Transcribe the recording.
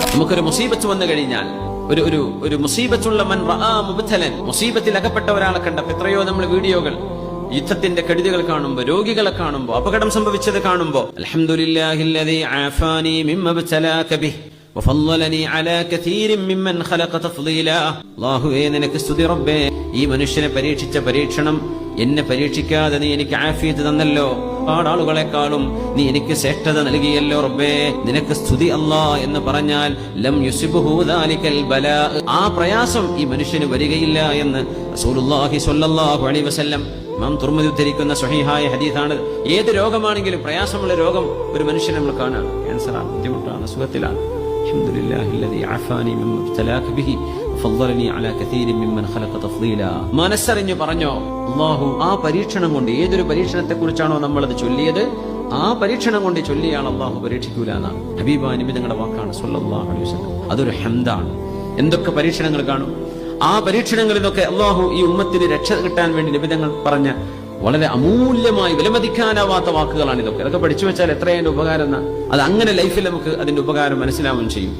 നമുക്കൊരു മുസീബത്ത് വന്നു കഴിഞ്ഞാൽ ഒരു മുസീബത്തുള്ള മൻ റആ മുബ്തലൻ, മുസീബത്തിൽ അകപ്പെട്ട ഒരാളെ കണ്ടപ്പോൾ എത്രയോ നമ്മൾ വീഡിയോകൾ യുദ്ധത്തിന്റെ കെടുതികൾ കാണുമ്പോൾ, രോഗികളെ കാണുമ്പോൾ, അപകടം സംഭവിച്ചത് കാണുമ്പോൾ അൽഹംദുലില്ലാഹില്ലദീ ആഫാനി മിമ്മ ബതലാക ബിഹി വഫളലനി അലാ കതീരിൻ മിമ്മൻ ഖലഖ തഫ്ളീലാ. അല്ലാഹുവേ നിനക്ക് സ്തുതി റബ്ബേ, ഈ മനുഷ്യനെ പരീക്ഷിച്ച പരീക്ഷണം എന്നെ പരീക്ഷിക്കാതെ നീ എനിക്ക് ആഫിയത്ത് തന്നല്ലോ, ആളുകളെക്കാളും നീ എനിക്ക് ശ്രേഷ്ഠത നൽകിയല്ലോ റബ്ബേ, നിനക്ക് സ്തുതി അല്ലാ എന്ന് പറഞ്ഞാൽ ലം യുസിബുഹു ദാലികൽ ബലാ, ആ പ്രയാസം ഈ മനുഷ്യന് വരികയില്ല എന്ന് റസൂലുള്ളാഹി സ്വല്ലല്ലാഹു അലൈഹി വസല്ലം ഇമാം തുർമുദി ഉദ്ധരിക്കുന്ന സ്വഹീഹായ ഹദീസാണ്. ഏത് രോഗമാണെങ്കിലും, പ്രയാസമുള്ള രോഗം ഒരു മനുഷ്യനെ നമ്മൾ കാണാം, ക്യാൻസറാണ്, ബുദ്ധിമുട്ടാണ്, അസുഖത്തിലാണ്, അൽഹംദുലില്ലാഹില്ലദീ ആഫാനി മിമ്മ ഇബ്തലാക ബിഹി വഫളലനി അലാ കതീരിൻ മിമ്മൻ ഖലഖ തഫ്ളീലാ. മനസ്സറിഞ്ഞു പറഞ്ഞോ, അല്ലാഹു ആ പരീക്ഷണം കൊണ്ട്, ഏതൊരു പരീക്ഷണത്തെ കുറിച്ചാണോ നമ്മളത് ചൊല്ലിയത്, ആ പരീക്ഷണം കൊണ്ട് ചൊല്ലിയാണ് അല്ലാഹു പരീക്ഷിക്കൂല എന്നാണ് ഹബീബായ നബി തങ്ങളുടെ വാക്കാണ് സ്വല്ലല്ലാഹു അലൈഹി വസല്ലം. അതൊരു ഹംദാണ്. എന്തൊക്കെ പരീക്ഷണങ്ങൾ കാണും, ആ പരീക്ഷണങ്ങളിൽ നിന്നൊക്കെ അല്ലാഹു ഈ ഉമ്മത്തിന് രക്ഷ കിട്ടാൻ വേണ്ടി നബി തങ്ങൾ പറഞ്ഞ വളരെ അമൂല്യമായി വിലമതിക്കാനാവാത്ത വാക്കുകളാണ് ഇതൊക്കെ. അതൊക്കെ പഠിച്ചു വെച്ചാൽ എത്രയും ഉപകാരം, അത് അങ്ങനെ ലൈഫിൽ നമുക്ക് അതിന്റെ ഉപകാരം മനസ്സിലാവുകയും ചെയ്യും.